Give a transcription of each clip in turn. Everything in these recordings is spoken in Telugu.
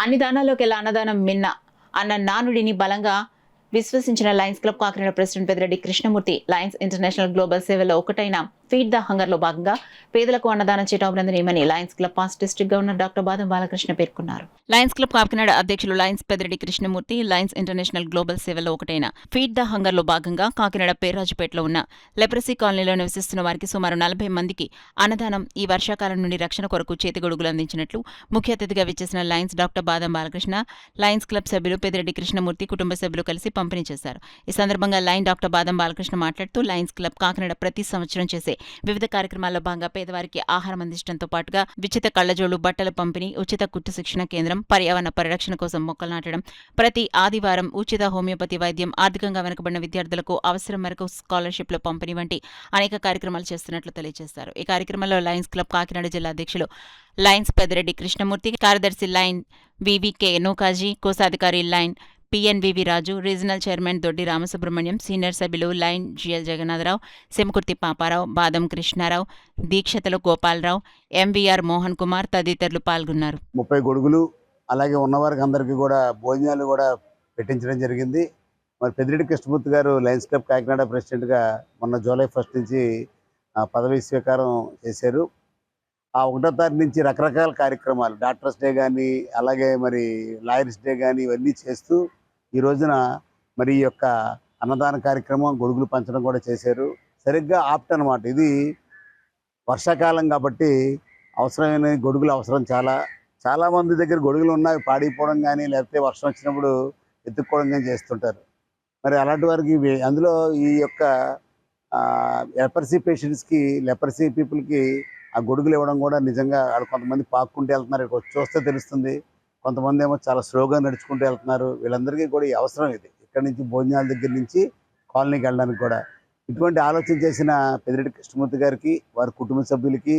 అన్ని దానాల్లోకెల్లా అన్నదానం మిన్న అన్న నానుడిని బలంగా విశ్వసించిన Lions club Kakinada president Peddireddy Krishnamurthy Lions international global సేవలో ఒకటైన ఫీడ్ ద హంగర్ లో భాగంగా పేదలకు అన్నదానం చేయడం అభినందనీయమని Lions club past district governor doctor బాదం బాలకృష్ణ పేర్కొన్నారు. లయన్స్ క్లబ్ కాకినాడ అధ్యక్షులు Lions Peddireddy Krishnamurthy Lions international global సేవలో ఒకటైన ఫీడ్ ద హంగర్ లో భాగంగా కాకినాడ పేరాజుపేటలో ఉన్న లెప్రసీ కాలనీలో నివసిస్తున్న వారికి సుమారు 40 మందికి అన్నదానం ఈ వర్షాకాలం నుండి రక్షణ కొరకు చేతిగొడుగులు అందించినట్లు ముఖ్య అతిథిగా విచ్చేసిన లయన్స్ డాక్టర్ బాదం బాలకృష్ణ లయన్స్ క్లబ్ సభ్యులు పెద్దిరెడ్డి కృష్ణమూర్తి కుటుంబ సభ్యులు కలిసి పంపిణీ చేశారు. ఈ సందర్భంగా లయన్ డాక్టర్ బాదం బాలకృష్ణ మాట్లాడుతూ లయన్స్ క్లబ్ కాకినాడ ప్రతి సంవత్సరం చేసే వివిధ కార్యక్రమాల్లో భాగంగా పేదవారికి ఆహారం అందించడంతో పాటుగా ఉచిత కళ్లజోళ్లు, బట్టల పంపిణీ, ఉచిత కుట్టు శిక్షణ కేంద్రం, పర్యావరణ పరిరక్షణ కోసం మొక్కలు నాటడం, ప్రతి ఆదివారం ఉచిత హోమియోపతి వైద్యం, ఆర్థికంగా వెనుకబడిన విద్యార్థులకు అవసరం మేరకు స్కాలర్షిప్ల పంపిణీ వంటి అనేక కార్యక్రమాలు చేస్తున్నట్లు తెలియజేశారు. ఈ కార్యక్రమంలో లయన్స్ క్లబ్ కాకినాడ జిల్లా అధ్యక్షులు లయన్స్ పెద్దిరెడ్డి కృష్ణమూర్తి, కార్యదర్శి లయన్ వివికే నూకాజీ, కోశాధికారి లయన్ పిఎన్వివి రాజు, రీజనల్ చైర్మన్ దొడ్డి రామసుబ్రహ్మణ్యం, సీనియర్ సభ్యులు లయన్ జిఎల్ జగన్నాథరావు, సెమకుర్తి పాపారావు, బాదం కృష్ణారావు, దీక్షతలు గోపాలరావు, ఎంవీఆర్ మోహన్ కుమార్ తదితరులు పాల్గొన్నారు. 30 గొడుగులు అలాగే ఉన్నవారికి అందరికీ కూడా భోజనాలు కూడా పెట్టించడం జరిగింది. మరి పెద్దిరెడ్డి కృష్ణమూర్తి గారు లయన్స్ క్లబ్ కాకినాడ ప్రెసిడెంట్గా మొన్న జూలై 1 నుంచి పదవీ స్వీకారం చేశారు. ఆ 1వ తారీఖు నుంచి రకరకాల కార్యక్రమాలు, డాక్టర్స్ డే కానీ అలాగే మరి లాయర్స్ డే కానీ ఇవన్నీ చేస్తూ ఈ రోజున మరి ఈ యొక్క అన్నదాన కార్యక్రమం, గొడుగులు పంచడం కూడా చేశారు. సరిగ్గా ఆప్ట్ అనమాట. ఇది వర్షాకాలం కాబట్టి అవసరమైన గొడుగులు అవసరం. చాలామంది దగ్గర గొడుగులు ఉన్నాయి, పాడైపోవడం కానీ లేకపోతే వర్షం వచ్చినప్పుడు ఎత్తుక్కోవడం కానీ చేస్తుంటారు. మరి అలాంటి వారికి అందులో ఈ యొక్క లెపర్సీ పేషెంట్స్కి, లెపర్సీ పీపుల్కి ఆ గొడుగులు ఇవ్వడం కూడా నిజంగా కొంతమంది పాక్కుంటూ వెళ్తున్నారు, ఇక్కడ చూస్తే తెలుస్తుంది. కొంతమంది ఏమో చాలా స్లోగా నడుచుకుంటూ వెళ్తున్నారు. వీళ్ళందరికీ కూడా ఈ అవసరం ఇది. ఇక్కడ నుంచి భోజనాల దగ్గర నుంచి కాలనీకి వెళ్ళడానికి కూడా ఇటువంటి ఆలోచన చేసిన పెద్దిరెడ్డి కృష్ణమూర్తి గారికి, వారి కుటుంబ సభ్యులకి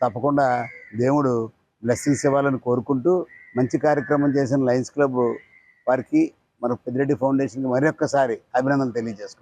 తప్పకుండా దేవుడు బ్లెస్సింగ్స్ ఇవ్వాలని కోరుకుంటూ మంచి కార్యక్రమం చేసిన లయన్స్ క్లబ్ వారికి మన పెద్దిరెడ్డి ఫౌండేషన్కి మరొక్కసారి అభినందనలు తెలియజేసుకుంటాం.